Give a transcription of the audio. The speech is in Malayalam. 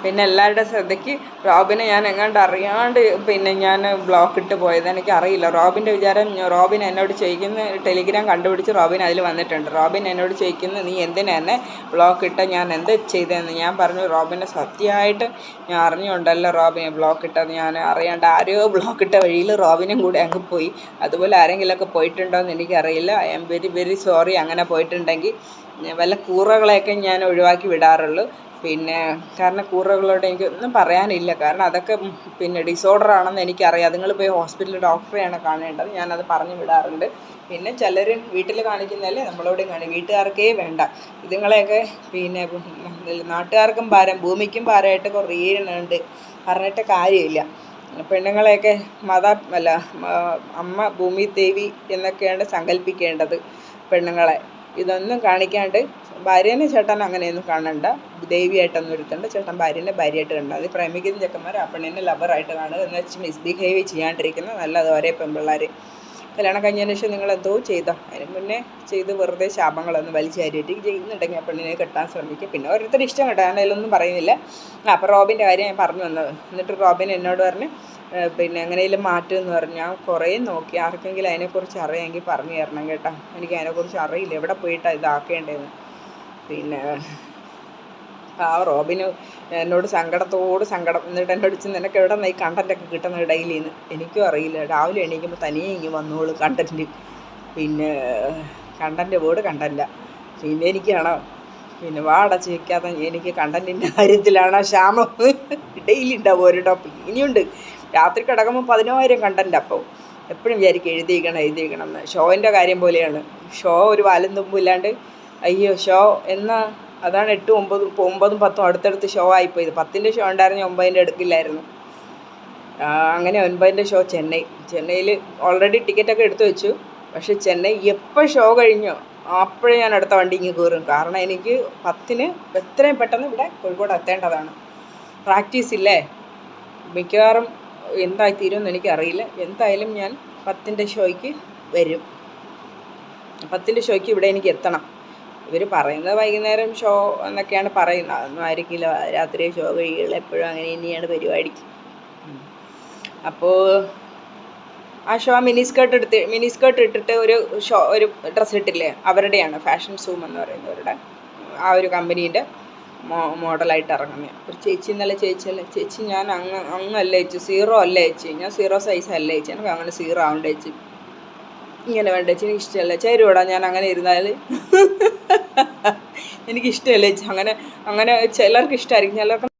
പിന്നെ എല്ലാവരുടെ ശ്രദ്ധയ്ക്ക് റോബിനെ ഞാൻ എങ്ങാണ്ട് അറിയാണ്ട് പിന്നെ ഞാൻ ബ്ലോക്ക് ഇട്ട് പോയത് എനിക്കറിയില്ല. റോബിൻ്റെ വിചാരം റോബിൻ എന്നോട് ചോദിക്കുന്ന ടെലിഗ്രാം കണ്ടുപിടിച്ച് റോബിൻ അതിൽ വന്നിട്ടുണ്ട്. റോബിൻ എന്നോട് ചോദിക്കുന്നു നീ എന്തിനാ എന്നെ ബ്ലോക്ക് ഇട്ട, ഞാൻ എന്ത് ചെയ്തതെന്ന്. ഞാൻ പറഞ്ഞു റോബിനെ സത്യമായിട്ട് ഞാൻ അറിഞ്ഞുകൊണ്ടല്ലോ റോബിനെ ബ്ലോക്ക് ഇട്ടത്, ഞാൻ അറിയാണ്ട് ആരെയോ ബ്ലോക്ക് ഇട്ട വഴിയിൽ റോബിനും കൂടെ അങ്ങ് പോയി. അതുപോലെ ആരെങ്കിലുമൊക്കെ പോയിട്ടുണ്ടോ എന്ന് എനിക്കറിയില്ല. I am very very sorry. അങ്ങനെ പോയിട്ടുണ്ടെങ്കിൽ വല്ല കൂറകളെയൊക്കെ ഞാൻ ഒഴിവാക്കി വിടാറുള്ളൂ. പിന്നെ കാരണം കൂറകളോട് എനിക്കൊന്നും പറയാനില്ല. കാരണം അതൊക്കെ പിന്നെ ഡിസോർഡർ ആണെന്ന് എനിക്കറിയാം. അതുങ്ങൾ പോയി ഹോസ്പിറ്റലിൽ ഡോക്ടറെയാണ് കാണേണ്ടത്. ഞാനത് പറഞ്ഞു വിടാറുണ്ട്. പിന്നെ ചിലർ വീട്ടിൽ കാണിക്കുന്നതല്ലേ നമ്മളോട് വീട്ടുകാർക്കേ വേണ്ട. ഇതുങ്ങളെയൊക്കെ പിന്നെ നാട്ടുകാർക്കും ഭാരം ഭൂമിക്കും ഭാരമായിട്ട് കുറേ ഉണ്ട്, പറഞ്ഞിട്ട് കാര്യമില്ല. പെണ്ണുങ്ങളെയൊക്കെ അമ്മ ഭൂമി ദേവി എന്നൊക്കെയാണ് സങ്കല്പിക്കേണ്ടത് പെണ്ണുങ്ങളെ. ഇതൊന്നും കാണിക്കാണ്ട് ഭാര്യേനെ ചേട്ടൻ അങ്ങനെയൊന്നും കാണണ്ട, ദേവിയായിട്ടൊന്നും എടുത്തണ്ട്. ചേട്ടൻ ഭാര്യനെ ഭാര്യയായിട്ട് കണ്ടാൽ അത് പ്രേമിക്കുന്ന ചെക്കന്മാർ ആ പെണ്ണിനെ ലവറായിട്ട് കാണുക എന്ന് വെച്ച് മിസ്ബിഹേവ് ചെയ്യാണ്ടിരിക്കുന്ന നല്ലത്. ഒരേ പെൺപിള്ളേർ കല്യാണം കഴിഞ്ഞതിന് ശേഷം നിങ്ങൾ എന്തോ ചെയ്തോ അതിന് മുന്നേ ചെയ്ത് വെറുതെ ശാപങ്ങളൊന്നും വലിച്ചാരിയിട്ട് ചെയ്യുന്നുണ്ടെങ്കിൽ ആ പെണ്ണിനെ കെട്ടാൻ ശ്രമിക്കുക. പിന്നെ ഓരോരുത്തർ ഇഷ്ടം കേട്ടോ, ഞാൻ അതിലൊന്നും പറയുന്നില്ല. അപ്പോൾ റോബിൻ്റെ കാര്യം ഞാൻ പറഞ്ഞു വന്നത്. എന്നിട്ട് റോബിൻ എന്നോട് പറഞ്ഞ് പിന്നെ എങ്ങനെയെങ്കിലും മാറ്റുമെന്ന് പറഞ്ഞു. ഞാൻ കുറേ നോക്കി, ആർക്കെങ്കിലും അതിനെക്കുറിച്ച് അറിയാമെങ്കിൽ പറഞ്ഞു തരണം കേട്ടോ, എനിക്ക് അതിനെക്കുറിച്ച് അറിയില്ല, എവിടെ പോയിട്ടാണ് ഇതാക്കേണ്ടതെന്ന്. പിന്നെ ആ റോബിന് എന്നോട് സങ്കടം. എന്നിട്ട് എന്നോട് നിനക്ക് എവിടെ നിന്ന് ഈ കണ്ടൻറ്റൊക്കെ കിട്ടുന്നത് ഡെയിലി എന്ന്. എനിക്കും അറിയില്ല. രാവിലെ എണീക്കുമ്പോൾ തനിയെ ഇങ്ങ് വന്നോളൂ കണ്ടൻറ്റ്. പിന്നെ വേർഡ് കണ്ടൻറ്റാണ്. പിന്നെ എനിക്കാണോ പിന്നെ വാടച്ച് വയ്ക്കാതെ എനിക്ക് കണ്ടൻറ്റിൻ്റെ കാര്യത്തിലാണ് ക്ഷാമം. ഡെയിലി ഉണ്ടാവും ഒരു ടോപ്പിക്. ഇനിയുണ്ട്. രാത്രി കിടക്കുമ്പോൾ 10,000 കണ്ടൻറ്റ്. അപ്പോൾ എപ്പോഴും വിചാരിക്കും എഴുതിയിരിക്കണം എന്ന്. ഷോയിൻ്റെ കാര്യം പോലെയാണ്. ഷോ ഒരു വാലും തുമ്പും ഇല്ലാണ്ട് അയ്യോ ഷോ എന്നാൽ അതാണ് 8, 9, 10 അടുത്തടുത്ത് ഷോ ആയിപ്പോയത്. 10ൻ്റെ ഷോ ഉണ്ടായിരുന്നു, 9ൻ്റെ എടുക്കില്ലായിരുന്നു. അങ്ങനെ 9ൻ്റെ ഷോ ചെന്നൈയിൽ ഓൾറെഡി ടിക്കറ്റൊക്കെ എടുത്തു വെച്ചു. പക്ഷേ ചെന്നൈ എപ്പോൾ ഷോ കഴിഞ്ഞോ അപ്പോഴേ ഞാൻ അടുത്ത വണ്ടി ഇങ്ങ് കയറും. കാരണം എനിക്ക് 10ന് എത്രയും പെട്ടെന്ന് ഇവിടെ കോഴിക്കോട് എത്തേണ്ടതാണ്. പ്രാക്ടീസ് ഇല്ലേ, മിക്കവാറും എന്തായി തീരുമെന്ന് എനിക്കറിയില്ല. എന്തായാലും ഞാൻ 10ൻ്റെ ഷോയ്ക്ക് വരും. 10ൻ്റെ ഷോയ്ക്ക് ഇവിടെ എനിക്ക് എത്തണം. ഇവർ പറയുന്നത് വൈകുന്നേരം ഷോ എന്നൊക്കെയാണ് പറയുന്നത്. അതൊന്നും ആയിരിക്കില്ല. രാത്രി ഷോ കഴിയുകൾ എപ്പോഴും അങ്ങനെ തന്നെയാണ് പരിപാടി. അപ്പോൾ ആ ഷോ മിനി സ്കേർട്ട് ഇട്ടിട്ട് ഒരു ഡ്രസ്സ് ഇട്ടില്ലേ, അവരുടെയാണ് ഫാഷൻ സൂം എന്ന് പറയുന്നവരുടെ ആ ഒരു കമ്പനീൻ്റെ മോഡലായിട്ട് ഇറങ്ങുന്നത് ഒരു ചേച്ചി. ഇന്നലെ ചേച്ചി ഞാൻ അങ്ങല്ല ചേച്ചി, 0 അല്ല ചേച്ചി, ഞാൻ 0 സൈസ് അല്ല ചേച്ചി, എനിക്ക് അങ്ങനെ 0 ആവണ്ട ചേച്ചി, ഇങ്ങനെ വേണ്ട ചേച്ചി, എനിക്ക് ഇഷ്ടമല്ല. ചേരുവോടാ ഞാൻ അങ്ങനെ ഇരുന്നാൽ? എനിക്കിഷ്ടമല്ല ചേച്ചി. അങ്ങനെ ചിലർക്ക് ഇഷ്ടമായിരിക്കും, ചിലർക്ക്